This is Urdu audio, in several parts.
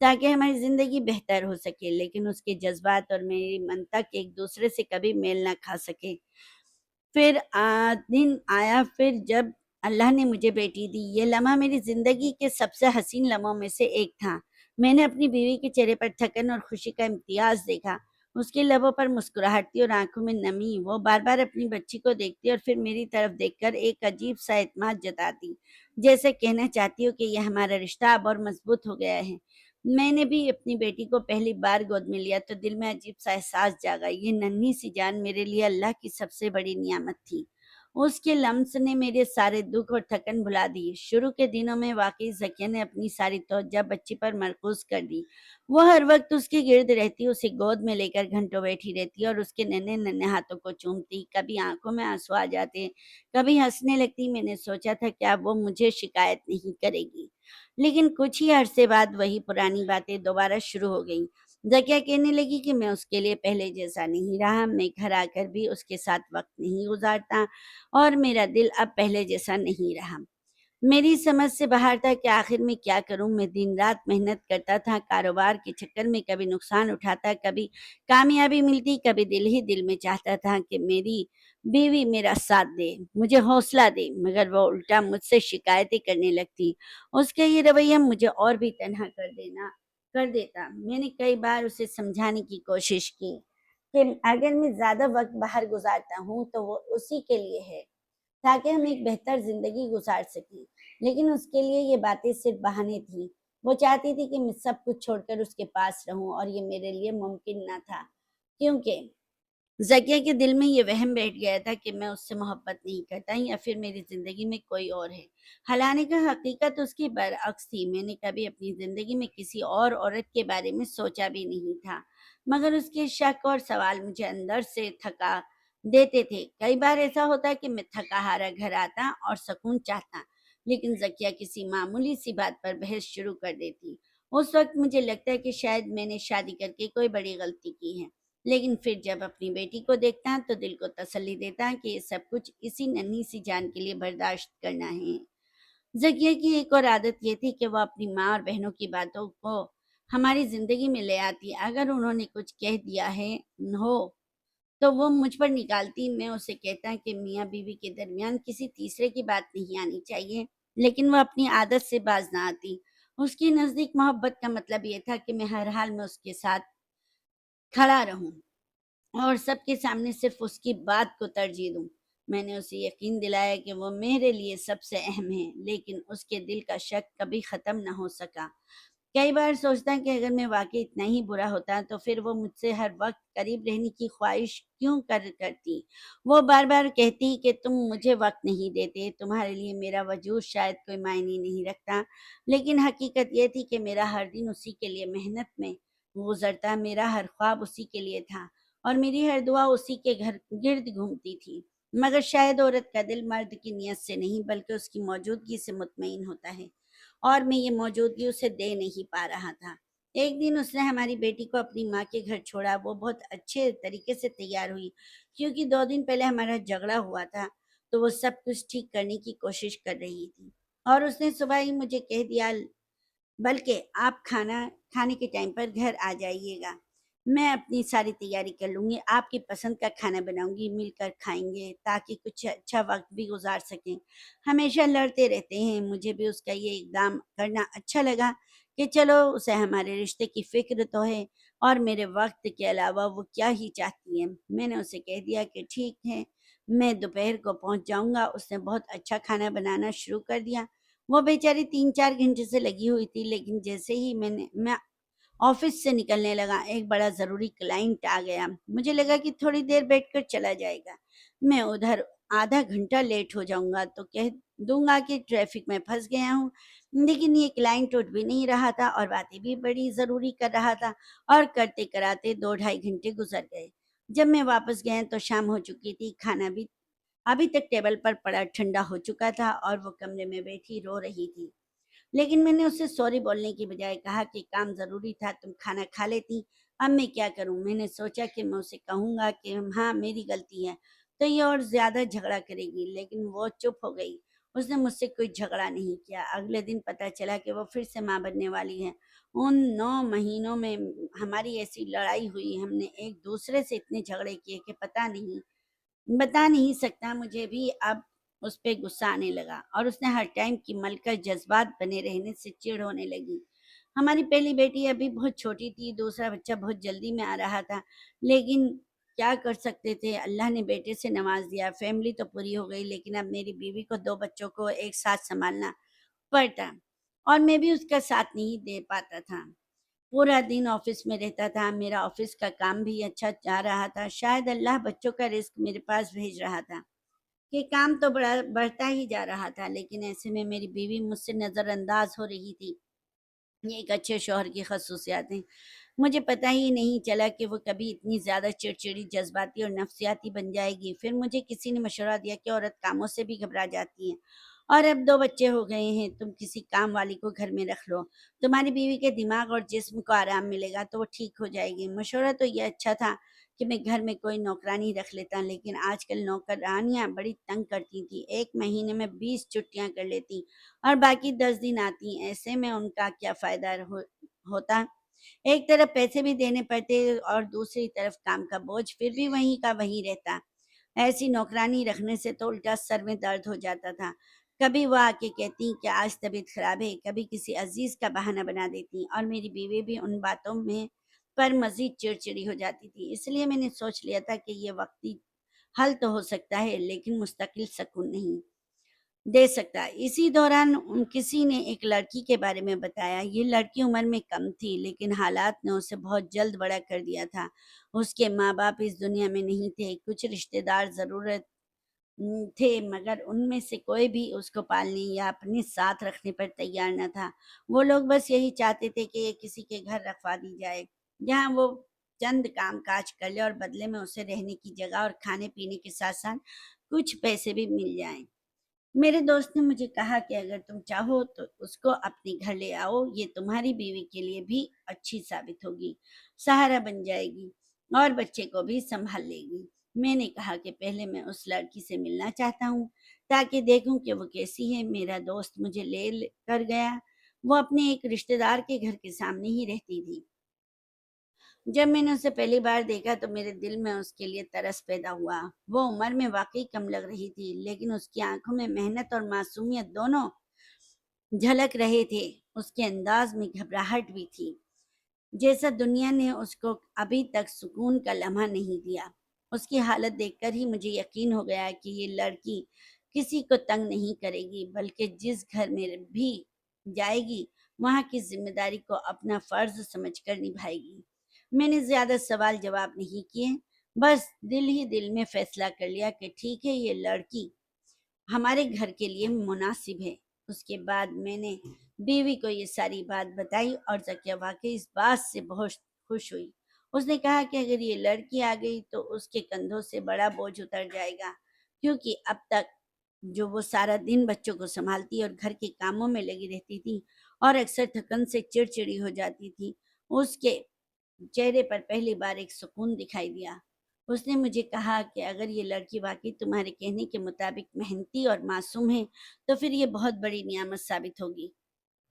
تاکہ ہماری زندگی بہتر ہو سکے، لیکن اس کے جذبات اور میری منطق ایک دوسرے سے کبھی میل نہ کھا سکے۔ پھر دن آیا پھر جب اللہ نے مجھے بیٹی دی۔ یہ لمحہ میری زندگی کے سب سے حسین لمحوں میں سے ایک تھا۔ میں نے اپنی بیوی کے چہرے پر تھکن اور خوشی کا امتیاز دیکھا، اس کے لبوں پر مسکراہٹی اور آنکھوں میں نمی۔ وہ بار بار اپنی بچی کو دیکھتی اور پھر میری طرف دیکھ کر ایک عجیب سا اعتماد جتاتی، جیسے کہنا چاہتی ہو کہ یہ ہمارا رشتہ اب اور مضبوط ہو گیا ہے۔ میں نے بھی اپنی بیٹی کو پہلی بار گود میں لیا تو دل میں عجیب سا احساس جاگا۔ یہ ننھی سی جان میرے لیے اللہ کی سب سے بڑی نعمت تھی۔ اس کے لمس نے میرے سارے دکھ اور تھکن بھلا دی۔ شروع کے دنوں میں واقعی ذکیہ نے اپنی ساری توجہ بچی پر مرکوز کر دی۔ وہ ہر وقت اس کے گرد رہتی، اسے گود میں لے کر گھنٹوں بیٹھی رہتی اور اس کے ننھے ننھے ہاتھوں کو چومتی۔ کبھی آنکھوں میں آنسو آ جاتے، کبھی ہنسنے لگتی۔ میں نے سوچا تھا کہ اب وہ مجھے شکایت نہیں کرے گی، لیکن کچھ ہی عرصے بعد وہی پرانی باتیں دوبارہ شروع ہو گئیں۔ ذکیہ کہنے لگی کہ میں اس کے لیے پہلے جیسا نہیں رہا، میں گھر آ کر بھی اس کے ساتھ وقت نہیں گزارتا اور میرا دل اب پہلے جیسا نہیں رہا۔ میری سمجھ سے باہر تھا کہ آخر میں کیا کروں۔ میں دن رات محنت کرتا تھا، کاروبار کے چکر میں کبھی نقصان اٹھاتا، کبھی کامیابی ملتی، کبھی دل ہی دل میں چاہتا تھا کہ میری بیوی میرا ساتھ دے، مجھے حوصلہ دے، مگر وہ الٹا مجھ سے شکایتیں کرنے لگتی۔ اس کا یہ رویہ مجھے اور بھی تنہا کر دیتا۔ میں نے کئی بار اسے سمجھانے کی کوشش کی کہ اگر میں زیادہ وقت باہر گزارتا ہوں تو وہ اسی کے لیے ہے، تاکہ ہم ایک بہتر زندگی گزار سکیں، لیکن اس کے لیے یہ باتیں صرف بہانے تھیں۔ وہ چاہتی تھی کہ میں سب کچھ چھوڑ کر اس کے پاس رہوں، اور یہ میرے لیے ممکن نہ تھا، کیونکہ ذکیہ کے دل میں یہ وہم بیٹھ گیا تھا کہ میں اس سے محبت نہیں کرتا یا پھر میری زندگی میں کوئی اور ہے۔ حالانکہ حقیقت اس کی برعکس تھی۔ میں نے کبھی اپنی زندگی میں کسی اور عورت کے بارے میں سوچا بھی نہیں تھا، مگر اس کے شک اور سوال مجھے اندر سے تھکا دیتے تھے۔ کئی بار ایسا ہوتا کہ میں تھکا ہارا گھر آتا اور سکون چاہتا، لیکن ذکیہ کسی معمولی سی بات پر بحث شروع کر دیتی۔ اس وقت مجھے لگتا ہے کہ شاید میں نے شادی کر کے کوئی بڑی غلطی کی ہے، لیکن پھر جب اپنی بیٹی کو دیکھتا تو دل کو تسلی دیتا کہ یہ سب کچھ اسی ننھی سی جان کے لیے برداشت کرنا ہے۔ ذکیہ کی ایک اور عادت یہ تھی کہ وہ اپنی ماں اور بہنوں کی باتوں کو ہماری زندگی میں لے آتی۔ اگر انہوں نے کچھ کہہ دیا ہے ہو تو وہ مجھ پر نکالتی۔ میں اسے کہتا کہ میاں بیوی کے درمیان کسی تیسرے کی بات نہیں آنی چاہیے، لیکن وہ اپنی عادت سے باز نہ آتی۔ اس کی نزدیک محبت کا مطلب یہ تھا کہ میں ہر حال میں اس کے ساتھ کھڑا رہوں اور سب کے سامنے صرف اس کی بات کو ترجیح دوں۔ میں نے اسے یقین دلایا کہ وہ میرے لیے سب سے اہم ہے، لیکن اس کے دل کا شک کبھی ختم نہ ہو سکا۔ کئی بار سوچتا کہ اگر میں واقعی اتنا ہی برا ہوتا تو پھر وہ مجھ سے ہر وقت قریب رہنے کی خواہش کیوں کرتی۔ وہ بار بار کہتی کہ تم مجھے وقت نہیں دیتے، تمہارے لیے میرا وجود شاید کوئی معنی نہیں رکھتا، لیکن حقیقت یہ تھی کہ میرا ہر دن اسی کے لیے محنت میں گزرتا، میرا ہر خواب اسی کے لیے تھا اور میری ہر دعا اسی کے گھر گرد گھومتی تھی۔ مگر شاید عورت کا دل مرد کی نیت سے نہیں بلکہ اس کی موجودگی سے مطمئن ہوتا ہے، اور میں یہ موجودگی اسے دے نہیں پا رہا تھا۔ ایک دن اس نے ہماری بیٹی کو اپنی ماں کے گھر چھوڑا۔ وہ بہت اچھے طریقے سے تیار ہوئی، کیونکہ 2 دن پہلے ہمارا جھگڑا ہوا تھا، تو وہ سب کچھ ٹھیک کرنے کی کوشش کر رہی تھی، اور اس نے صبح ہی مجھے کہہ دیا بلکہ آپ کھانا کھانے کے ٹائم پر گھر آ جائیے گا، میں اپنی ساری تیاری کر لوں گی، آپ کی پسند کا کھانا بناؤں گی، مل کر کھائیں گے تاکہ کچھ اچھا وقت بھی گزار سکیں۔ ہمیشہ لڑتے رہتے ہیں۔ مجھے بھی اس کا یہ اقدام کرنا اچھا لگا کہ چلو اسے ہمارے رشتے کی فکر تو ہے، اور میرے وقت کے علاوہ وہ کیا ہی چاہتی ہے۔ میں نے اسے کہہ دیا کہ ٹھیک ہے، میں دوپہر کو پہنچ جاؤں گا۔ اس نے بہت اچھا کھانا بنانا شروع کر دیا۔ وہ بیچاری 3-4 گھنٹے سے لگی ہوئی تھی، لیکن جیسے ہی میں آفس سے نکلنے لگا، ایک بڑا ضروری کلائنٹ آ گیا۔ مجھے لگا کہ تھوڑی دیر بیٹھ کر چلا جائے گا، میں ادھر آدھا گھنٹہ لیٹ ہو جاؤں گا تو کہہ دوں گا کہ ٹریفک میں پھنس گیا ہوں، لیکن یہ کلائنٹ اٹھ بھی نہیں رہا تھا اور باتیں بھی بڑی ضروری کر رہا تھا، اور کرتے کراتے 2-2.5 گھنٹے گزر گئے۔ جب میں واپس گیا تو شام ہو چکی تھی، کھانا بھی ابھی تک ٹیبل پر پڑا ٹھنڈا ہو چکا تھا، اور وہ کمرے میں بیٹھی رو رہی تھی۔ لیکن میں نے اسے سوری بولنے کی بجائے کہا کہ کام ضروری تھا، تم کھانا کھا لیتی، اب میں کیا کروں۔ میں نے سوچا کہ میں اسے کہوں گا کہ ہاں میری غلطی ہے تو یہ اور زیادہ جھگڑا کرے گی، لیکن وہ چپ ہو گئی اس نے مجھ سے کوئی جھگڑا نہیں کیا۔ اگلے دن پتہ چلا کہ وہ پھر سے ماں بننے والی ہے۔ ان 9 مہینوں میں ہماری ایسی لڑائی ہوئی، ہم نے ایک دوسرے سے اتنے جھگڑے کیے کہ بتا نہیں سکتا۔ مجھے بھی اب اس پہ غصہ آنے لگا، اور اس نے ہر ٹائم کی ملکہ جذبات بنے رہنے سے چڑ ہونے لگی۔ ہماری پہلی بیٹی ابھی بہت چھوٹی تھی، دوسرا بچہ بہت جلدی میں آ رہا تھا، لیکن کیا کر سکتے تھے، اللہ نے بیٹے سے نواز دیا، فیملی تو پوری ہو گئی، لیکن اب میری بیوی کو 2 بچوں کو ایک ساتھ سنبھالنا پڑتا، اور میں بھی اس کا ساتھ نہیں دے پاتا تھا۔ پورا دن آفس میں رہتا تھا، میرا آفس کا کام بھی اچھا جا رہا تھا، شاید اللہ بچوں کا رزق میرے پاس بھیج رہا تھا کہ کام تو بڑھتا ہی جا رہا تھا، لیکن ایسے میں میری بیوی مجھ سے نظر انداز ہو رہی تھی۔ یہ ایک اچھے شوہر کی خصوصیات ہیں۔ مجھے پتہ ہی نہیں چلا کہ وہ کبھی اتنی زیادہ چڑچڑی، جذباتی اور نفسیاتی بن جائے گی۔ پھر مجھے کسی نے مشورہ دیا کہ عورت کاموں سے بھی گھبرا جاتی ہے، اور اب 2 بچے ہو گئے ہیں، تم کسی کام والی کو گھر میں رکھ لو، تمہاری بیوی کے دماغ اور جسم کو آرام ملے گا تو وہ ٹھیک ہو جائے گی۔ مشورہ تو یہ اچھا تھا کہ میں گھر میں کوئی نوکرانی رکھ لیتا، لیکن آج کل نوکرانیاں بڑی تنگ کرتی تھیں، ایک مہینے میں 20 چھٹیاں کر لیتی اور باقی 10 دن آتی۔ ایسے میں ان کا کیا فائدہ ہوتا؟ ایک طرف پیسے بھی دینے پڑتے اور دوسری طرف کام کا بوجھ پھر بھی وہیں کا وہیں رہتا۔ ایسی نوکرانی رکھنے سے تو الٹا سر میں درد ہو جاتا تھا۔ کبھی وہ آ کے کہتی کہ آج طبیعت خراب ہے، کبھی کسی عزیز کا بہانہ بنا دیتی، اور میری بیوی بھی ان باتوں میں پر مزید چڑچڑی ہو جاتی تھی۔ اس لیے میں نے سوچ لیا تھا کہ یہ وقتی حل تو ہو سکتا ہے، لیکن مستقل سکون نہیں دے سکتا۔ اسی دوران کسی نے ایک لڑکی کے بارے میں بتایا۔ یہ لڑکی عمر میں کم تھی، لیکن حالات نے اسے بہت جلد بڑا کر دیا تھا۔ اس کے ماں باپ اس دنیا میں نہیں تھے، کچھ رشتہ دار ضرورت تھے، مگر ان میں سے کوئی بھی اس کو پالنے یا اپنے ساتھ رکھنے پر تیار نہ تھا۔ وہ لوگ بس یہی چاہتے تھے کہ یہ کسی کے گھر رکھوا دی جائے، جہاں وہ چند کام کاج کر لے اور بدلے میں اسے رہنے کی جگہ اور کھانے پینے کے ساتھ ساتھ کچھ پیسے بھی مل جائیں۔ میرے دوست نے مجھے کہا کہ اگر تم چاہو تو اس کو اپنے گھر لے آؤ، یہ تمہاری بیوی کے لیے بھی اچھی ثابت ہوگی، سہارا بن جائے گی اور بچے کو بھی سنبھال لے گی۔ میں نے کہا کہ پہلے میں اس لڑکی سے ملنا چاہتا ہوں تاکہ دیکھوں کہ وہ کیسی ہے۔ میرا دوست مجھے لے کر گیا۔ وہ اپنے ایک رشتہ دار کے گھر کے سامنے ہی رہتی تھی۔ جب میں نے اسے پہلی بار دیکھا تو میرے دل میں اس کے لیے ترس پیدا ہوا۔ وہ عمر میں واقعی کم لگ رہی تھی، لیکن اس کی آنکھوں میں محنت اور معصومیت دونوں جھلک رہے تھے۔ اس کے انداز میں گھبراہٹ بھی تھی، جیسا دنیا نے اس کو ابھی تک سکون کا لمحہ نہیں دیا۔ اس کی حالت دیکھ کر ہی مجھے یقین ہو گیا کہ یہ لڑکی کسی کو تنگ نہیں کرے گی، بلکہ جس گھر میں بھی جائے گی وہاں کی ذمہ داری کو اپنا فرض سمجھ کر نبھائے گی۔ میں نے زیادہ سوال جواب نہیں کیے، بس دل ہی دل میں فیصلہ کر لیا کہ ٹھیک ہے، یہ لڑکی ہمارے گھر کے لیے مناسب ہے۔ اس کے بعد میں نے بیوی کو یہ ساری بات بتائی اور زکیہ واقعی اس بات سے بہت خوش ہوئی۔ اس نے کہا کہ اگر یہ لڑکی آ گئی تو اس کے کندھوں سے بڑا بوجھ اتر جائے گا، کیونکہ اب تک جو وہ سارا دن بچوں کو سنبھالتی اور گھر کے کاموں میں لگی رہتی تھی اور اکثر تھکن سے چڑچڑی ہو جاتی تھی، اس کے چہرے پر پہلی بار ایک سکون دکھائی دیا۔ اس نے مجھے کہا کہ اگر یہ لڑکی واقعی تمہارے کہنے کے مطابق محنتی اور معصوم ہے تو پھر یہ بہت بڑی نعمت ثابت ہوگی۔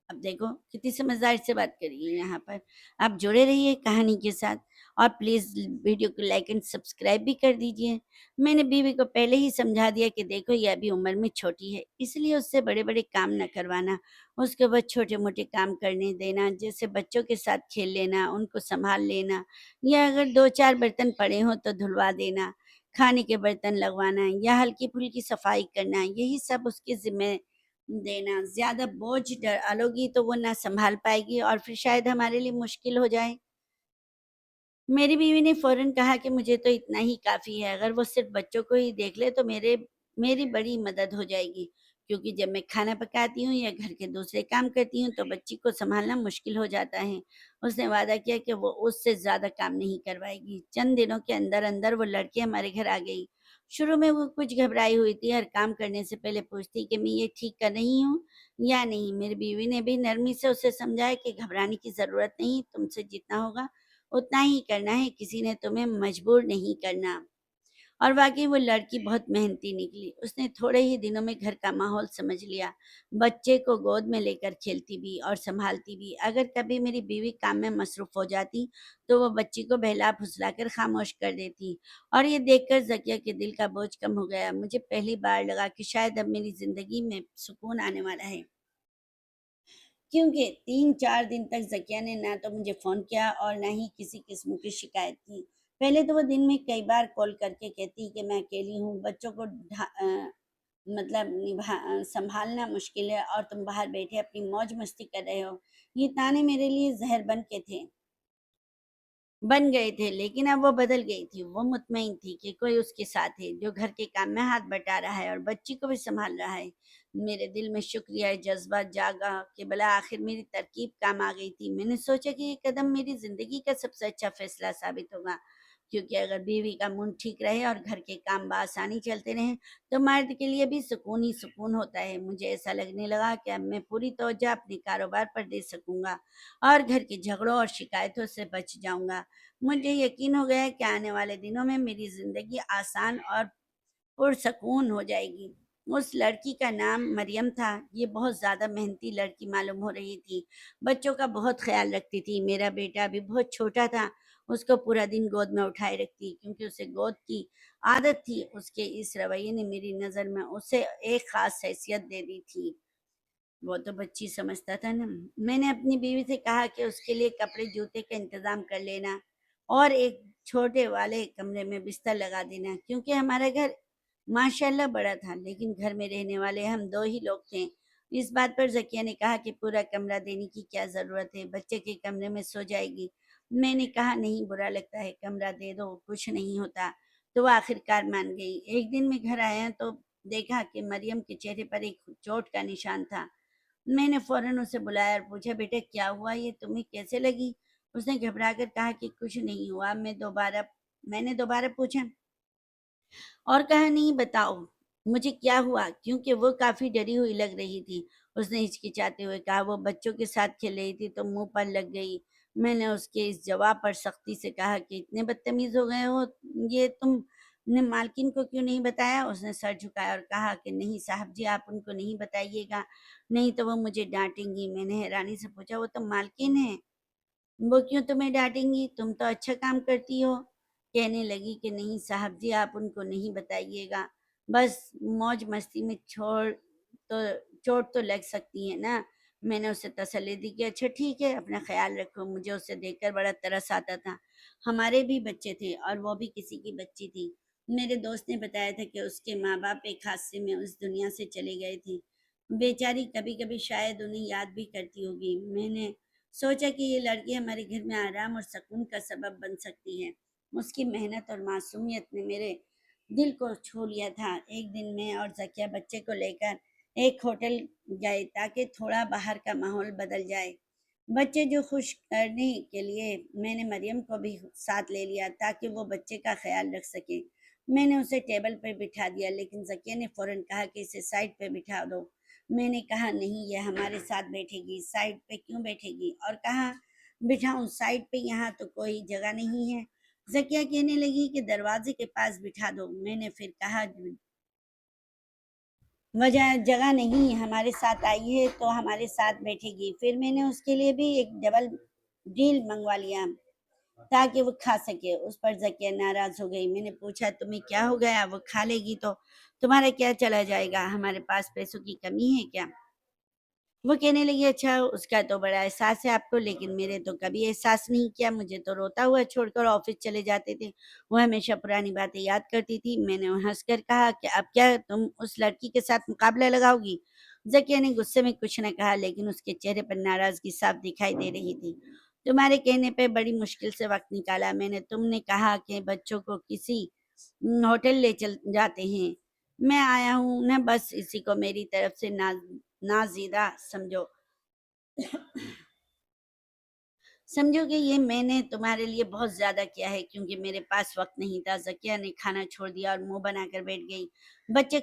اب دیکھو کتنی سمجھدار سے بات کری ہے یہاں پر۔ آپ جڑے رہیے کہانی کے ساتھ، اور پلیز ویڈیو کو لائک اینڈ سبسکرائب بھی کر دیجئے۔ میں نے بیوی کو پہلے ہی سمجھا دیا کہ دیکھو یہ ابھی عمر میں چھوٹی ہے، اس لیے اس سے بڑے بڑے کام نہ کروانا، اس کے بعد چھوٹے موٹے کام کرنے دینا، جیسے بچوں کے ساتھ کھیل لینا، ان کو سنبھال لینا، یا اگر 2 4 برتن پڑے ہوں تو دھلوا دینا، کھانے کے برتن لگوانا یا ہلکی پھلکی صفائی کرنا، یہی سب اس کے ذمہ دینا۔ زیادہ بوجھ ڈالو گی تو وہ نہ سنبھال پائے گی اور پھر شاید ہمارے لیے مشکل ہو جائے۔ میری بیوی نے فوراً کہا کہ مجھے تو اتنا ہی کافی ہے، اگر وہ صرف بچوں کو ہی دیکھ لے تو میری بڑی مدد ہو جائے گی، کیونکہ جب میں کھانا پکاتی ہوں یا گھر کے دوسرے کام کرتی ہوں تو بچی کو سنبھالنا مشکل ہو جاتا ہے۔ اس نے وعدہ کیا کہ وہ اس سے زیادہ کام نہیں کروائے گی۔ چند دنوں کے اندر اندر وہ لڑکی ہمارے گھر آ گئی۔ شروع میں وہ کچھ گھبرائی ہوئی تھی، ہر کام کرنے سے پہلے پوچھتی کہ میں یہ ٹھیک کر رہی ہوں یا نہیں۔ میری بیوی نے بھی نرمی سے اسے سمجھایا کہ گھبرانے کی ضرورت نہیں، تم سے جتنا ہوگا اتنا ہی کرنا ہے، کسی نے تمہیں مجبور نہیں کرنا۔ اور واقعی وہ لڑکی بہت محنتی نکلی، اس نے تھوڑے ہی دنوں میں گھر کا ماحول سمجھ لیا، بچے کو گود میں لے کر کھیلتی بھی اور سنبھالتی بھی۔ اگر کبھی میری بیوی کام میں مصروف ہو جاتی تو وہ بچی کو بہلا پھسلا کر خاموش کر دیتی، اور یہ دیکھ کر ذکیہ کے دل کا بوجھ کم ہو گیا۔ مجھے پہلی بار لگا کہ شاید اب میری زندگی میں سکون آنے والا ہے، کیونکہ 3 4 دن تک ذکیہ نے نہ تو مجھے فون کیا اور نہ ہی کسی قسم کی شکایت کی۔ پہلے تو وہ دن میں کئی بار کال کر کے کہتی کہ میں اکیلی ہوں، بچوں کو مطلب سنبھالنا مشکل ہے اور تم باہر بیٹھے اپنی موج مستی کر رہے ہو۔ یہ تانے میرے لیے زہر بن گئے تھے، لیکن اب وہ بدل گئی تھی۔ وہ مطمئن تھی کہ کوئی اس کے ساتھ ہے جو گھر کے کام میں ہاتھ بٹا رہا ہے اور بچی کو بھی سنبھال رہا ہے۔ میرے دل میں شکریہ جذبہ جاگا کہ بلا آخر میری ترکیب کام آ گئی تھی۔ میں نے سوچا کہ یہ قدم میری زندگی کا سب سے اچھا فیصلہ ثابت ہوگا، کیونکہ اگر بیوی کا من ٹھیک رہے اور گھر کے کام بآسانی چلتے رہیں تو مرد کے لیے بھی سکون ہی سکون ہوتا ہے۔ مجھے ایسا لگنے لگا کہ اب میں پوری توجہ اپنے کاروبار پر دے سکوں گا اور گھر کے جھگڑوں اور شکایتوں سے بچ جاؤں گا۔ مجھے یقین ہو گیا ہے کہ آنے والے دنوں میں میری زندگی آسان اور پرسکون ہو جائے گی۔ اس لڑکی کا نام مریم تھا۔ یہ بہت زیادہ محنتی لڑکی معلوم ہو رہی تھی، بچوں کا بہت خیال رکھتی تھی۔ میرا بیٹا بھی بہت چھوٹا تھا، اس کو پورا دن گود میں اٹھائے رکھتی، کیونکہ اسے گود کی عادت تھی۔ اس کے اس رویے نے میری نظر میں اسے ایک خاص حیثیت دے دی تھی۔ وہ تو بچی سمجھتا تھا نا۔ میں نے اپنی بیوی سے کہا کہ اس کے لیے کپڑے جوتے کا انتظام کر لینا اور ایک چھوٹے والے کمرے میں بستر لگا دینا، کیونکہ ہمارا گھر ماشاءاللہ بڑا تھا، لیکن گھر میں رہنے والے ہم 2 ہی لوگ تھے۔ اس بات پر ذکیہ نے کہا کہ پورا کمرہ دینے کی کیا ضرورت ہے، بچے کے کمرے میں سو جائے گی۔ میں نے کہا نہیں، برا لگتا ہے، کمرہ دے دو، کچھ نہیں ہوتا۔ تو وہ آخر کار مان گئی۔ ایک دن میں گھر آیا تو دیکھا کہ مریم کے چہرے پر ایک چوٹ کا نشان تھا۔ میں نے فوراً اسے بلایا اور پوچھا بیٹا کیا ہوا، یہ تمہیں کیسے لگی؟ اس نے گھبرا کر کہا کہ کچھ نہیں ہوا۔ میں نے دوبارہ پوچھا اور کہا نہیں، بتاؤ مجھے کیا ہوا، کیونکہ وہ کافی ڈری ہوئی لگ رہی تھی۔ اس نے ہچکچاتے ہوئے کہا وہ بچوں کے ساتھ کھیل رہی تھی تو منہ پر لگ گئی۔ میں نے اس کے اس جواب پر سختی سے کہا کہ اتنے بدتمیز ہو گئے ہو، یہ تم نے مالکن کو کیوں نہیں بتایا؟ اس نے سر جھکایا اور کہا کہ نہیں صاحب جی، آپ ان کو نہیں بتائیے گا، نہیں تو وہ مجھے ڈانٹیں گی۔ میں نے حیرانی سے پوچھا وہ تو مالکن ہے، وہ کیوں تمہیں ڈانٹیں گی، تم تو اچھا کام کرتی ہو؟ کہنے لگی کہ نہیں صاحب جی، آپ ان کو نہیں بتائیے گا، بس موج مستی میں تو چوٹ تو لگ سکتی ہے نا۔ میں نے اسے تسلی دی کہ اچھا ٹھیک ہے، اپنا خیال رکھو۔ مجھے اسے دیکھ کر بڑا ترس آتا تھا، ہمارے بھی بچے تھے اور وہ بھی کسی کی بچی تھی۔ میرے دوست نے بتایا تھا کہ اس کے ماں باپ ایک حادثے میں اس دنیا سے چلے گئے تھے، بیچاری کبھی کبھی شاید انہیں یاد بھی کرتی ہوگی۔ میں نے سوچا کہ یہ لڑکی ہمارے گھر میں آرام اور سکون کا سبب بن سکتی ہے۔ اس کی محنت اور معصومیت نے میرے دل کو چھو لیا تھا۔ ایک دن میں اور ذکیہ بچے کو لے کر ایک ہوٹل گئے تاکہ تھوڑا باہر کا ماحول بدل جائے۔ بچے جو خوش کرنے کے لیے میں نے مریم کو بھی ساتھ لے لیا تاکہ وہ بچے کا خیال رکھ سکے۔ میں نے اسے ٹیبل پر بٹھا دیا، لیکن ذکیہ نے فوراً کہا کہ اسے سائڈ پہ بٹھا دو۔ میں نے کہا نہیں، یہ ہمارے ساتھ بیٹھے گی۔ سائڈ پہ کیوں بیٹھے گی؟ اور کہاں بٹھاؤں؟ سائڈ پہ یہاں تو کوئی جگہ نہیں ہے۔ ذکیہ کہنے لگی کہ دروازے کے پاس بٹھا دو۔ میں نے پھر کہا وجہ جگہ نہیں، ہمارے ساتھ آئی ہے تو ہمارے ساتھ بیٹھے گی۔ پھر میں نے اس کے لیے بھی ایک ڈبل ڈیل منگوا لیا تاکہ وہ کھا سکے۔ اس پر ذکیہ ناراض ہو گئی۔ میں نے پوچھا تمہیں کیا ہو گیا، وہ کھا لے گی تو تمہارا کیا چلا جائے گا، ہمارے پاس پیسوں کی کمی ہے کیا؟ وہ کہنے لگی اچھا اس کا تو بڑا احساس ہے آپ کو، لیکن میرے تو کبھی احساس نہیں کیا، مجھے تو روتا ہوا چھوڑ کر آفس چلے جاتے تھے، وہ ہمیشہ پرانی باتیں یاد کرتی تھی۔ میں نے ہنس کر کہا کہ اب کیا تم اس لڑکی کے ساتھ مقابلہ لگاؤ گی؟ ذکیہ نے غصے میں کچھ نہ کہا، لیکن اس کے چہرے پر ناراضگی صاف دکھائی دے رہی تھی۔ تمہارے کہنے پہ بڑی مشکل سے وقت نکالا میں نے، تم نے کہا کہ بچوں کو کسی ہوٹل لے چل جاتے ہیں، میں آیا ہوں نا، بس اسی کو میری طرف سے نازیدہ سمجھو کہ یہ میں نے تمہارے لیے بہت زیادہ کیا ہے، کیونکہ میرے پاس وقت نہیں تھا۔ ذکیہ نے کھانا چھوڑ دیا اور منہ بنا کر بیٹھ گئی۔ بچے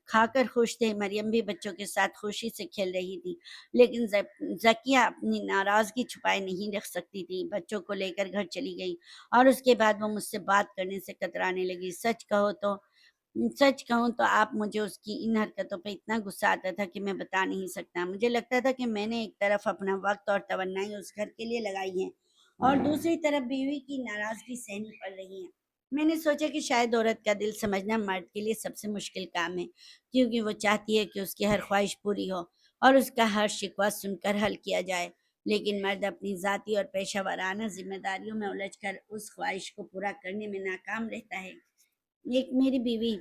کھا کر خوش تھے، مریم بھی بچوں کے ساتھ خوشی سے کھیل رہی تھی، لیکن زکیہ اپنی ناراضگی چھپائے نہیں رکھ سکتی تھی۔ بچوں کو لے کر گھر چلی گئی اور اس کے بعد وہ مجھ سے بات کرنے سے کترانے لگی۔ سچ کہوں تو آپ مجھے اس کی ان حرکتوں پہ اتنا غصہ آتا تھا کہ میں بتا نہیں سکتا۔ مجھے لگتا تھا کہ میں نے ایک طرف اپنا وقت اور توانائی اس گھر کے لیے لگائی ہے اور دوسری طرف بیوی کی ناراضگی سہنی پڑ رہی ہے۔ میں نے سوچا کہ شاید عورت کا دل سمجھنا مرد کے لیے سب سے مشکل کام ہے، کیونکہ وہ چاہتی ہے کہ اس کی ہر خواہش پوری ہو اور اس کا ہر شکوہ سن کر حل کیا جائے، لیکن مرد اپنی ذاتی اور پیشہ ورانہ ذمہ داریوں میں الجھ کر اس خواہش کو پورا کرنے میں ناکام رہتا ہے۔ ایک میری بیوی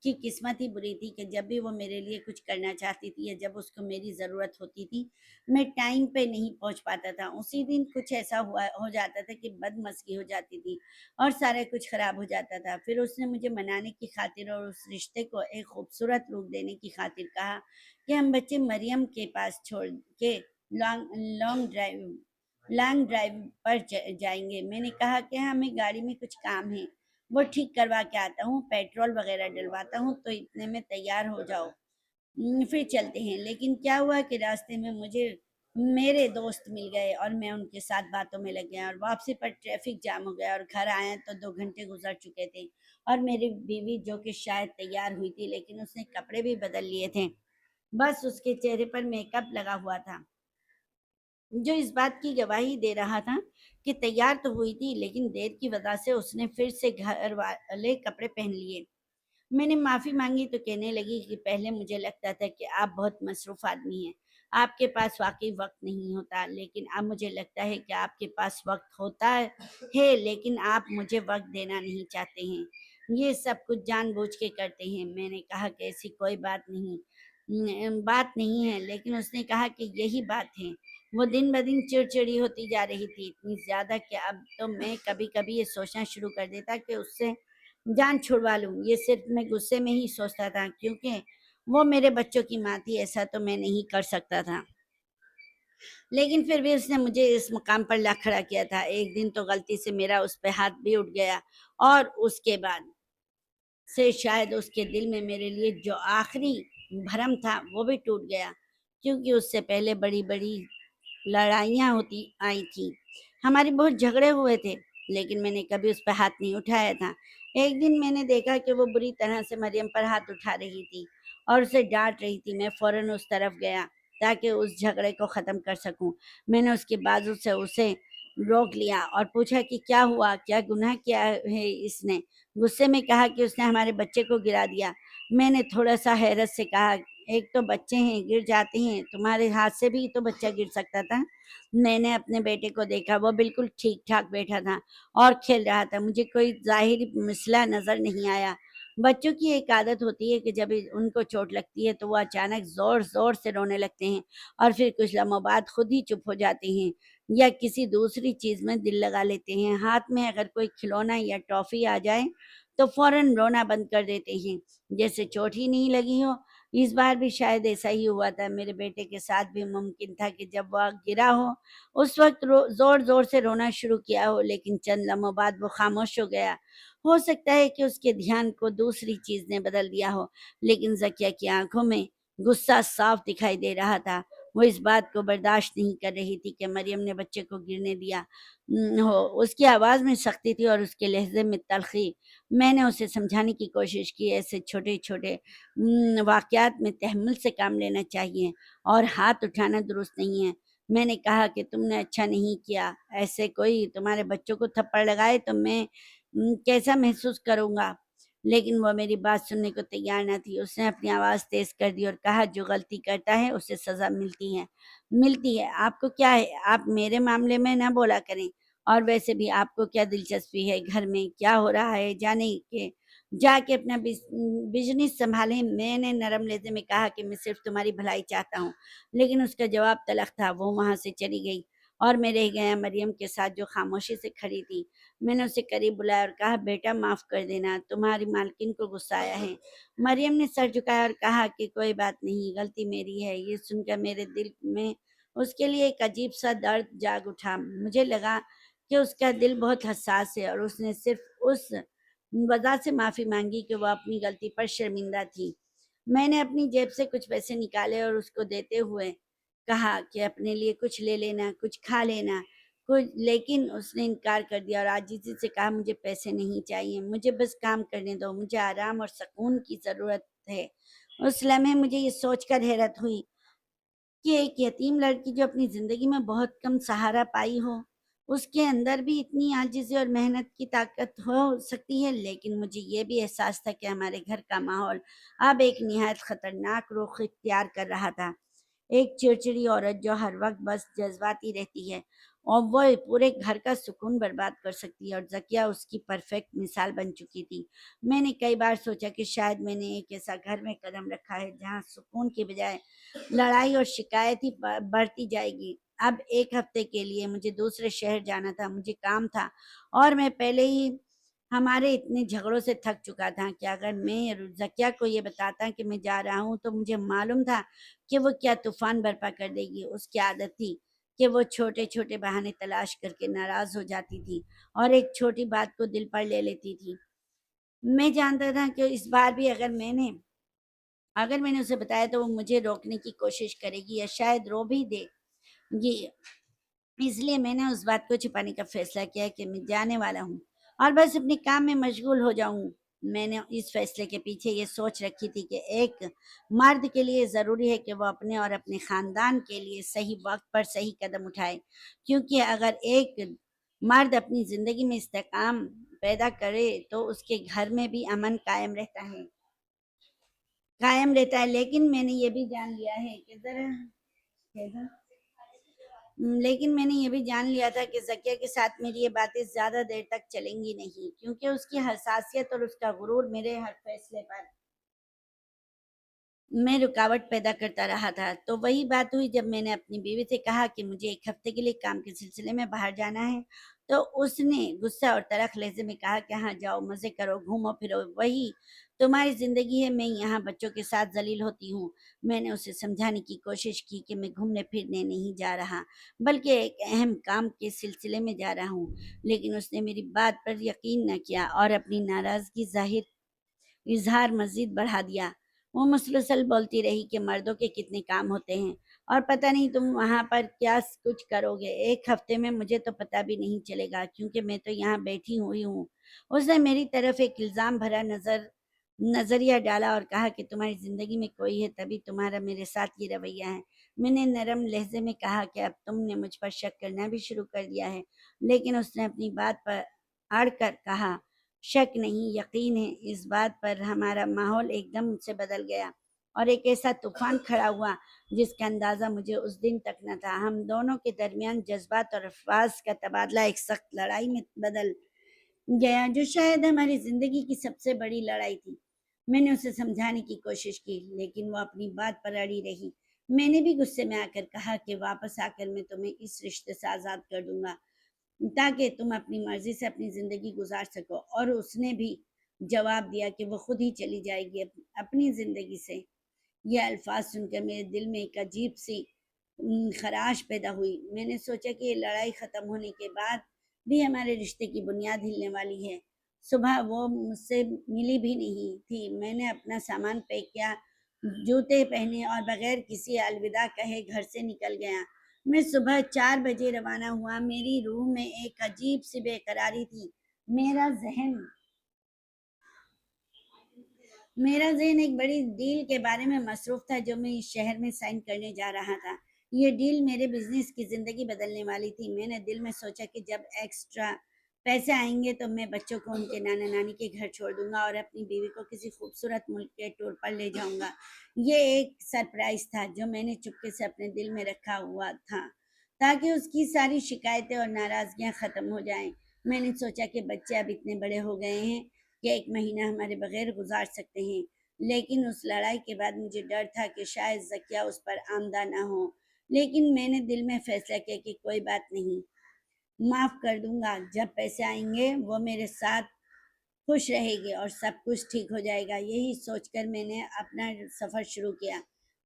کی قسمت ہی بری تھی کہ جب بھی وہ میرے لیے کچھ کرنا چاہتی تھی یا جب اس کو میری ضرورت ہوتی تھی، میں ٹائم پہ نہیں پہنچ پاتا تھا۔ اسی دن کچھ ایسا ہو جاتا تھا کہ بدمزگی ہو جاتی تھی اور سارا کچھ خراب ہو جاتا تھا۔ پھر اس نے مجھے منانے کی خاطر اور اس رشتے کو ایک خوبصورت روپ دینے کی خاطر کہا کہ ہم بچے مریم کے پاس چھوڑ کے لانگ لانگ ڈرائیو پر جائیں گے۔ میں نے کہا کہ ہمیں گاڑی میں کچھ کام ہے، وہ ٹھیک کروا کے آتا ہوں، پیٹرول وغیرہ ڈلواتا ہوں، تو اتنے میں تیار ہو جاؤ، پھر چلتے ہیں۔ لیکن کیا ہوا کہ راستے میں مجھے میرے دوست مل گئے اور میں ان کے ساتھ باتوں میں لگ گیا اور واپسی پر ٹریفک جام ہو گیا اور گھر آئے تو 2 گھنٹے گزر چکے تھے اور میری بیوی جو کہ شاید تیار ہوئی تھی لیکن اس نے کپڑے بھی بدل لیے تھے، بس اس کے چہرے پر میک اپ لگا ہوا تھا، جو اس بات کی گواہی دے رہا تھا کہ تیار تو ہوئی تھی لیکن دیر کی وجہ سے اس نے پھر سے گھر والے کپڑے پہن لیے۔ میں نے معافی مانگی تو کہنے لگی کہ پہلے مجھے لگتا تھا کہ آپ بہت مصروف آدمی ہیں، آپ کے پاس واقعی وقت نہیں ہوتا، لیکن اب مجھے لگتا ہے کہ آپ کے پاس وقت ہوتا ہے لیکن آپ مجھے وقت دینا نہیں چاہتے ہیں، یہ سب کچھ جان بوجھ کے کرتے ہیں۔ میں نے کہا کہ ایسی کوئی بات نہیں ہے، لیکن اس نے کہا کہ یہی بات ہے۔ وہ دن بدن چڑچڑی ہوتی جا رہی تھی، اتنی زیادہ کہ اب تو میں کبھی کبھی یہ سوچنا شروع کر دیتا کہ اس سے جان چھڑوا لوں۔ یہ صرف میں غصے میں ہی سوچتا تھا کیونکہ وہ میرے بچوں کی ماں تھی، ایسا تو میں نہیں کر سکتا تھا، لیکن پھر بھی اس نے مجھے اس مقام پر لا کھڑا کیا تھا۔ ایک دن تو غلطی سے میرا اس پہ ہاتھ بھی اٹھ گیا اور اس کے بعد سے شاید اس کے دل میں میرے لیے جو آخری بھرم تھا وہ بھی ٹوٹ گیا، کیونکہ اس سے پہلے بڑی بڑی لڑائیاں ہوتی آئی تھیں، ہمارے بہت جھگڑے ہوئے تھے، لیکن میں نے کبھی اس پہ ہاتھ نہیں اٹھایا تھا۔ ایک دن میں نے دیکھا کہ وہ بری طرح سے مریم پر ہاتھ اٹھا رہی تھی اور اسے ڈانٹ رہی تھی۔ میں فوراً اس طرف گیا تاکہ اس جھگڑے کو ختم کر سکوں۔ میں نے اس کے بازو سے اسے روک لیا اور پوچھا کہ کیا ہوا، کیا گناہ کیا ہے اس نے؟ غصے میں کہا کہ اس نے ہمارے بچے کو گرا دیا۔ میں نے تھوڑا سا حیرت سے کہا، ایک تو بچے ہیں، گر جاتے ہیں، تمہارے ہاتھ سے بھی تو بچہ گر سکتا تھا۔ میں نے اپنے بیٹے کو دیکھا، وہ بالکل ٹھیک ٹھاک بیٹھا تھا اور کھیل رہا تھا، مجھے کوئی ظاہری مسئلہ نظر نہیں آیا۔ بچوں کی ایک عادت ہوتی ہے کہ جب ان کو چوٹ لگتی ہے تو وہ اچانک زور زور سے رونے لگتے ہیں اور پھر کچھ لمحوں بعد خود ہی چپ ہو جاتے ہیں یا کسی دوسری چیز میں دل لگا لیتے ہیں۔ ہاتھ میں اگر کوئی کھلونا یا ٹافی آ جائے تو فوراً رونا بند کر دیتے ہیں، جیسے چوٹ ہی نہیں لگی ہو۔ اس بار بھی شاید ایسا ہی ہوا تھا۔ میرے بیٹے کے ساتھ بھی ممکن تھا کہ جب وہ گرا ہو اس وقت زور زور سے رونا شروع کیا ہو، لیکن چند لمحوں بعد وہ خاموش ہو گیا۔ ہو سکتا ہے کہ اس کے دھیان کو دوسری چیز نے بدل دیا ہو، لیکن زکیہ کی آنکھوں میں غصہ صاف دکھائی دے رہا تھا۔ وہ اس بات کو برداشت نہیں کر رہی تھی کہ مریم نے بچے کو گرنے دیا ہو۔ اس کی آواز میں سختی تھی اور اس کے لہجے میں تلخی۔ میں نے اسے سمجھانے کی کوشش کی، ایسے چھوٹے چھوٹے واقعات میں تحمل سے کام لینا چاہیے اور ہاتھ اٹھانا درست نہیں ہے۔ میں نے کہا کہ تم نے اچھا نہیں کیا، ایسے کوئی تمہارے بچوں کو تھپڑ لگائے تو میں کیسا محسوس کروں گا، لیکن وہ میری بات سننے کو تیار نہ تھی۔ اس نے اپنی آواز تیز کر دی اور کہا، جو غلطی کرتا ہے اسے سزا ملتی ہے، آپ کو کیا ہے، آپ میرے معاملے میں نہ بولا کریں، اور ویسے بھی آپ کو کیا دلچسپی ہے گھر میں کیا ہو رہا ہے، جا کے اپنا بزنس سنبھالیں۔ میں نے نرم لہجے میں کہا کہ میں صرف تمہاری بھلائی چاہتا ہوں، لیکن اس کا جواب تلخ تھا۔ وہ وہاں سے چلی گئی اور میں رہ گیا مریم کے ساتھ، جو خاموشی سے کھڑی تھی۔ میں نے اسے قریب بلایا اور کہا، بیٹا معاف کر دینا، تمہاری مالکن کو غصہ آیا ہے۔ مریم نے سر جھکایا اور کہا کہ کوئی بات نہیں، غلطی میری ہے۔ یہ سن کر میرے دل میں اس کے لیے ایک عجیب سا درد جاگ اٹھا۔ مجھے لگا کہ اس کا دل بہت حساس ہے اور اس نے صرف اس وجہ سے معافی مانگی کہ وہ اپنی غلطی پر شرمندہ تھی۔ میں نے اپنی جیب سے کچھ پیسے نکالے اور اس کو دیتے ہوئے کہا کہ اپنے لیے کچھ لے لینا، کچھ کھا لینا کچھ، لیکن اس نے انکار کر دیا اور عاجزی سے کہا مجھے پیسے نہیں چاہیے، مجھے بس کام کرنے دو، مجھے آرام اور سکون کی ضرورت ہے۔ اس لمحے مجھے یہ سوچ کر حیرت ہوئی کہ ایک یتیم لڑکی جو اپنی زندگی میں بہت کم سہارا پائی ہو، اس کے اندر بھی اتنی عاجزی اور محنت کی طاقت ہو سکتی ہے۔ لیکن مجھے یہ بھی احساس تھا کہ ہمارے گھر کا ماحول اب ایک نہایت خطرناک رخ اختیار کر رہا تھا۔ ایک چڑچڑی عورت جو ہر وقت بس جذباتی رہتی ہے اور وہ پورے گھر کا سکون برباد کر سکتی ہے، اور ذکیہ اس کی پرفیکٹ مثال بن چکی تھی۔ میں نے کئی بار سوچا کہ شاید میں نے ایک ایسا گھر میں قدم رکھا ہے جہاں سکون کی بجائے لڑائی اور شکایت ہی بڑھتی جائے گی۔ اب ایک ہفتے کے لیے مجھے دوسرے شہر جانا تھا، مجھے کام تھا، اور میں پہلے ہی ہمارے اتنے جھگڑوں سے تھک چکا تھا کہ اگر میں ذکیہ کو یہ بتاتا کہ میں جا رہا ہوں تو مجھے معلوم تھا کہ وہ کیا طوفان برپا کر دے گی۔ اس کی عادت تھی کہ وہ چھوٹے چھوٹے بہانے تلاش کر کے ناراض ہو جاتی تھی اور ایک چھوٹی بات کو دل پر لے لیتی تھی۔ میں جانتا تھا کہ اس بار بھی اگر میں نے اسے بتایا تو وہ مجھے روکنے کی کوشش کرے گی یا شاید رو بھی دے گی۔ اس لیے میں نے اس بات کو چھپانے کا فیصلہ کیا کہ میں جانے والا ہوں اور بس اپنے کام میں مشغول ہو جاؤں۔ میں نے اس فیصلے کے پیچھے یہ سوچ رکھی تھی کہ ایک مرد کے لیے ضروری ہے کہ وہ اپنے اور اپنے خاندان کے لیے صحیح وقت پر صحیح قدم اٹھائے، کیونکہ اگر ایک مرد اپنی زندگی میں استحکام پیدا کرے تو اس کے گھر میں بھی امن قائم رہتا ہے۔ لیکن میں نے یہ بھی جان لیا تھا کہ ذکیہ کے ساتھ میری یہ باتیں زیادہ دیر تک چلیں گی نہیں، کیونکہ اس کی حساسیت اور اس کا غرور میرے ہر فیصلے پر میں رکاوٹ پیدا کرتا رہا تھا۔ تو وہی بات ہوئی جب میں نے اپنی بیوی سے کہا کہ مجھے ایک ہفتے کے لیے کام کے سلسلے میں باہر جانا ہے، تو اس نے غصہ اور تلخ لہجے میں کہا کہ ہاں جاؤ، مزے کرو، گھومو پھرو، وہی تمہاری زندگی ہے، میں یہاں بچوں کے ساتھ ذلیل ہوتی ہوں۔ میں نے اسے سمجھانے کی کوشش کی کہ میں گھومنے پھرنے نہیں جا رہا بلکہ ایک اہم کام کے سلسلے میں جا رہا ہوں، لیکن اس نے میری بات پر یقین نہ کیا اور اپنی ناراضگی اظہار مزید بڑھا دیا۔ وہ مسلسل بولتی رہی کہ مردوں کے کتنے کام ہوتے ہیں اور پتہ نہیں تم وہاں پر کیا کچھ کرو گے، ایک ہفتے میں مجھے تو پتہ بھی نہیں چلے گا کیونکہ میں تو یہاں بیٹھی ہوئی ہوں۔ اس نے میری طرف ایک الزام بھرا نظریہ ڈالا اور کہا کہ تمہاری زندگی میں کوئی ہے تبھی تمہارا میرے ساتھ یہ رویہ ہے۔ میں نے نرم لہجے میں کہا کہ اب تم نے مجھ پر شک کرنا بھی شروع کر دیا ہے، لیکن اس نے اپنی بات پر اڑ کر کہا شک نہیں، یقین ہے۔ اس بات پر ہمارا ماحول ایک دم سے بدل گیا اور ایک ایسا طوفان کھڑا ہوا جس کا اندازہ مجھے اس دن تک نہ تھا۔ ہم دونوں کے درمیان جذبات اور الفاظ کا تبادلہ ایک سخت لڑائی میں بدل گیا جو شاید ہماری زندگی کی سب سے بڑی لڑائی تھی۔ میں نے اسے سمجھانے کی کوشش کی لیکن وہ اپنی بات پر اڑی رہی۔ میں نے بھی غصے میں آ کر کہا کہ واپس آ کر میں تمہیں اس رشتے سے آزاد کر دوں گا تاکہ تم اپنی مرضی سے اپنی زندگی گزار سکو، اور اس نے بھی جواب دیا کہ وہ خود ہی چلی جائے گی اپنی زندگی سے۔ یہ الفاظ سن کر میرے دل میں ایک عجیب سی خراش پیدا ہوئی۔ میں نے سوچا کہ یہ لڑائی ختم ہونے کے بعد بھی ہمارے رشتے کی بنیاد ہلنے والی ہے۔ صبح وہ مجھ سے ملی بھی نہیں تھی۔ میں نے اپنا سامان پیک کیا، جوتے پہنے اور بغیر کسی الوداع کہے گھر سے نکل گیا۔ میں صبح 4 بجے روانہ ہوا۔ میری روح میں ایک عجیب سی بے قراری تھی۔ میرا ذہن ایک بڑی ڈیل کے بارے میں مصروف تھا جو میں اس شہر میں سائن کرنے جا رہا تھا۔ یہ ڈیل میرے بزنس کی زندگی بدلنے والی تھی۔ میں نے دل میں سوچا کہ جب ایکسٹرا پیسے آئیں گے تو میں بچوں کو ان کے نانا نانی کے گھر چھوڑ دوں گا اور اپنی بیوی کو کسی خوبصورت ملک کے ٹور پر لے جاؤں گا۔ یہ ایک سرپرائز تھا جو میں نے چپکے سے اپنے دل میں رکھا ہوا تھا تاکہ اس کی ساری شکایتیں اور ناراضگیاں ختم ہو جائیں۔ میں نے سوچا کہ بچے اب اتنے بڑے ہو گئے ہیں کہ ایک مہینہ ہمارے بغیر گزار سکتے ہیں، لیکن اس لڑائی کے بعد مجھے ڈر تھا کہ شاید ذکیہ اس پر آمدہ نہ ہو۔ لیکن میں نے دل میں فیصلہ کیا کہ کوئی بات نہیں، معاف کر دوں گا، جب پیسے آئیں گے وہ میرے ساتھ خوش رہے گی اور سب کچھ ٹھیک ہو جائے گا۔ یہی سوچ کر میں نے اپنا سفر شروع کیا۔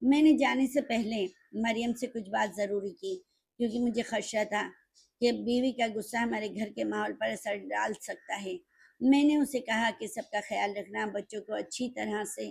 میں نے جانے سے پہلے مریم سے کچھ بات ضروری کی کیونکہ مجھے خدشہ تھا کہ بیوی کا غصہ ہمارے گھر کے ماحول پر اثر ڈال سکتا ہے۔ میں نے اسے کہا کہ سب کا خیال رکھنا، بچوں کو اچھی طرح سے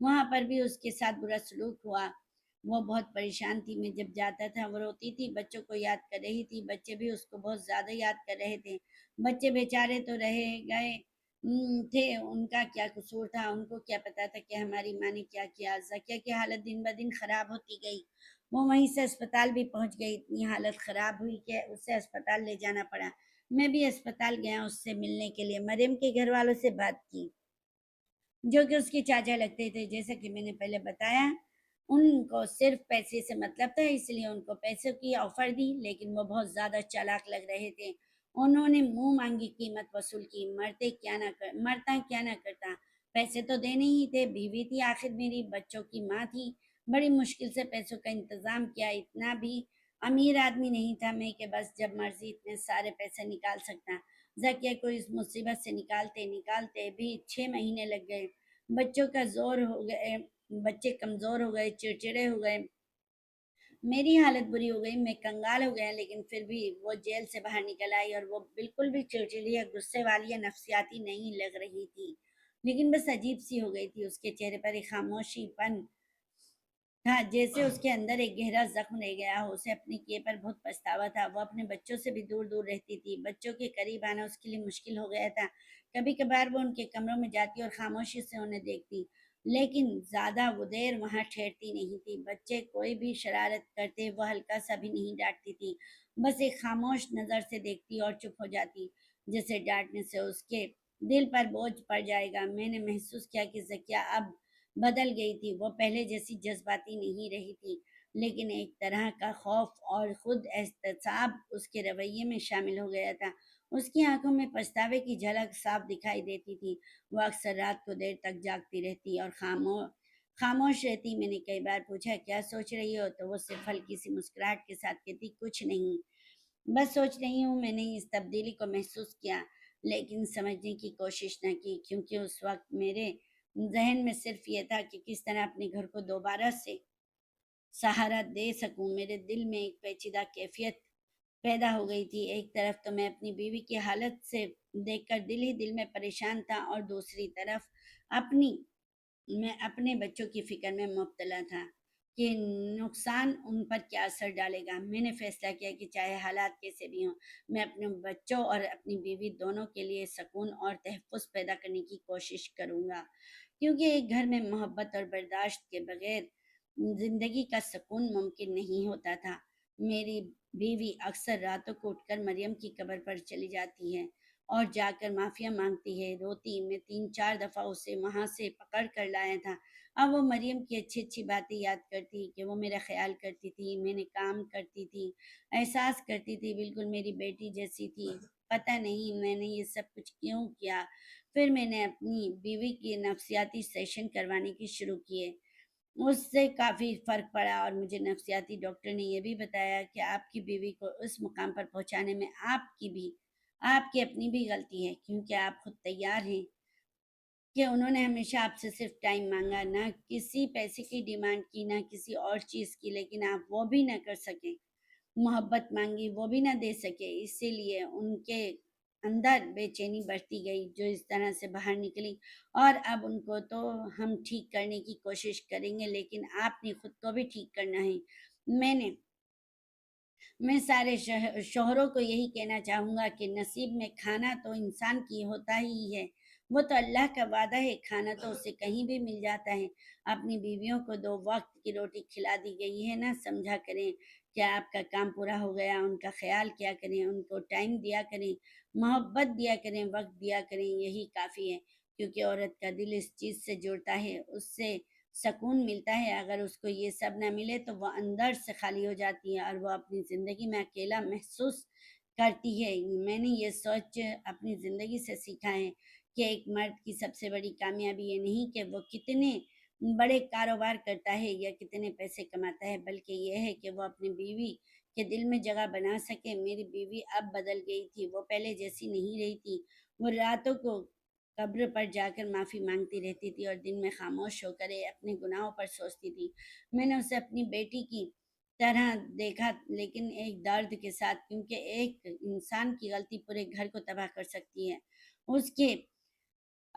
وہاں پر بھی اس کے ساتھ برا سلوک ہوا، وہ بہت پریشان تھی، میں جب جاتا تھا وہ روتی تھی، بچوں کو یاد کر رہی تھی، بچے بھی اس کو بہت زیادہ یاد کر رہے تھے، بچے بیچارے تو رہے گئے تھے، ان کا کیا قصور تھا، ان کو کیا پتا تھا کہ ہماری ماں نے کیا کیا۔ زکیہ کی حالت دن بدن خراب ہوتی گئی، وہ وہیں سے اسپتال بھی پہنچ گئی، اتنی حالت خراب ہوئی کہ اسے اسپتال لے جانا پڑا۔ میں بھی اسپتال گیا اس سے ملنے کے لیے، مریم کے گھر والوں سے بات کی جو کہ اس کے چاچا لگتے تھے، جیسا کہ میں نے پہلے بتایا ان کو صرف پیسے سے مطلب تھا، اس لیے ان کو پیسوں کی آفر دی، لیکن وہ بہت زیادہ چالاک لگ رہے تھے، انہوں نے منہ مانگی قیمت وصول کی، مرتا کیا نہ کرتا، پیسے تو دینے ہی تھے، بیوی تھی آخر میری، بچوں کی ماں تھی، بڑی مشکل سے پیسوں کا انتظام کیا، اتنا بھی امیر آدمی نہیں تھا میں کہ بس جب مرضی اتنے سارے پیسے نکال سکتا۔ زکیہ کو اس مصیبت سے نکالتے نکالتے بھی 6 مہینے لگ گئے، بچوں کا زور ہو گئے، بچے کمزور ہو گئے، چڑچڑے ہو گئے، میری حالت بری ہو گئی، میں کنگال ہو گیا، لیکن پھر بھی وہ جیل سے باہر نکل آئی اور وہ بالکل بھی چڑچڑی یا غصے والی یا نفسیاتی نہیں لگ رہی تھی، لیکن بس عجیب سی ہو گئی تھی، اس کے چہرے پر ایک خاموشی پن تھا، جیسے اس کے اندر ایک گہرا زخم رہ گیا ہو، اسے اپنے کیے پر بہت پچھتاوا تھا، وہ اپنے بچوں سے بھی دور دور رہتی تھی، بچوں کے قریب آنا اس کے لیے مشکل ہو گیا تھا، کبھی کبھار وہ ان کے کمروں میں جاتی اور خاموشی سے انہیں دیکھتی، لیکن زیادہ وہ دیر وہاں ٹھہرتی نہیں تھی، بچے کوئی بھی شرارت کرتے وہ ہلکا سا بھی نہیں ڈانٹتی تھی، بس ایک خاموش نظر سے دیکھتی اور چپ ہو جاتی، جیسے ڈانٹنے سے اس کے دل پر بوجھ پڑ جائے گا۔ میں نے محسوس کیا کہ زکیہ اب بدل گئی تھی، وہ پہلے جیسی جذباتی نہیں رہی تھی، لیکن ایک طرح کا خوف اور خود احتساب اس کے رویے میں شامل ہو گیا تھا، اس کی آنکھوں میں پچھتاوے کی جھلک صاف دکھائی دیتی تھی، وہ اکثر رات کو دیر تک جاگتی رہتی اور خاموش رہتی، میں نے کئی بار پوچھا کیا سوچ رہی ہو، تو وہ صرف ہلکی سی مسکراہٹ کے ساتھ کہتی کچھ نہیں، بس سوچ رہی ہوں۔ میں نے اس تبدیلی کو محسوس کیا لیکن سمجھنے کی کوشش نہ کی، کیونکہ اس وقت میرے ذہن میں صرف یہ تھا کہ کس طرح اپنے گھر کو دوبارہ سے سہارا دے سکوں۔ میرے دل میں ایک پیچیدہ کیفیت پیدا ہو گئی تھی، ایک طرف تو میں اپنی بیوی کی حالت سے دیکھ کر دل ہی دل میں پریشان تھا، اور دوسری طرف اپنی میں اپنے بچوں کی فکر میں مبتلا تھا کہ نقصان ان پر کیا اثر ڈالے گا۔ میں نے فیصلہ کیا کہ چاہے حالات کیسے بھی ہوں، میں اپنے بچوں اور اپنی بیوی دونوں کے لیے سکون اور تحفظ پیدا کرنے کی کوشش کروں گا، کیونکہ ایک گھر میں محبت اور برداشت کے بغیر زندگی کا سکون ممکن نہیں ہوتا تھا۔ میری بیوی اکثر راتوں کو اٹھ کر مریم کی قبر پر چلی جاتی ہے اور جا کر معافیا مانگتی ہے، روتی، میں 3 4 دفعہ اسے وہاں سے پکڑ کر لایا تھا، اب وہ مریم کی اچھی اچھی باتیں یاد کرتی کہ وہ میرا خیال کرتی تھی، میں نے کام کرتی تھی، احساس کرتی تھی، بالکل میری بیٹی جیسی تھی، پتہ نہیں میں نے یہ سب کچھ کیوں کیا۔ پھر میں نے اپنی بیوی کی نفسیاتی سیشن کروانے کی شروع کیے، اس سے کافی فرق پڑا، اور مجھے نفسیاتی ڈاکٹر نے یہ بھی بتایا کہ آپ کی بیوی کو اس مقام پر پہنچانے میں آپ کی اپنی بھی غلطی ہے، کیونکہ آپ خود تیار ہیں کہ انہوں نے ہمیشہ آپ سے صرف ٹائم مانگا، نہ کسی پیسے کی ڈیمانڈ کی، نہ کسی اور چیز کی، لیکن آپ وہ بھی نہ کر سکے، محبت مانگی وہ بھی نہ دے سکے، اسی لیے ان کے اندر بے چینی بڑھتی گئی، جو اس طرح سے باہر نکلی، اور اب ان کو تو ہم ٹھیک کرنے کی کوشش کریں گے، لیکن آپ نے خود کو بھی ٹھیک کرنا ہے۔ میں نے میں سارے شوہروں کو یہی کہنا چاہوں گا کہ نصیب میں کھانا تو انسان کی ہوتا ہی ہے، وہ تو اللہ کا وعدہ ہے، کھانا تو اسے کہیں بھی مل جاتا ہے، اپنی بیویوں کو 2 وقت کی روٹی کھلا دی گئی ہے نا، سمجھا کریں کہ آپ کا کام پورا ہو گیا، ان کا خیال کیا کریں، ان کو ٹائم دیا کریں، محبت دیا کریں، وقت دیا کریں، یہی کافی ہے، کیونکہ عورت کا دل اس چیز سے جڑتا ہے، اس سے سکون ملتا ہے، اگر اس کو یہ سب نہ ملے تو وہ اندر سے خالی ہو جاتی ہے اور وہ اپنی زندگی میں اکیلا محسوس کرتی ہے۔ میں نے یہ سوچ اپنی زندگی سے سیکھا ہے کہ ایک مرد کی سب سے بڑی کامیابی یہ نہیں کہ وہ کتنے بڑے کاروبار کرتا ہے یا کتنے پیسے کماتا ہے، بلکہ یہ ہے کہ وہ اپنی بیوی کے دل میں جگہ بنا سکے۔ میری بیوی اب بدل گئی تھی، وہ پہلے جیسی نہیں رہی تھی، وہ راتوں کو قبر پر جا کر معافی مانگتی رہتی تھی اور دن میں خاموش ہو کر اپنے گناہوں پر سوچتی تھی۔ میں نے اسے اپنی بیٹی کی طرح دیکھا، لیکن ایک درد کے ساتھ، کیونکہ ایک انسان کی غلطی پورے گھر کو تباہ کر سکتی ہے۔ اس کے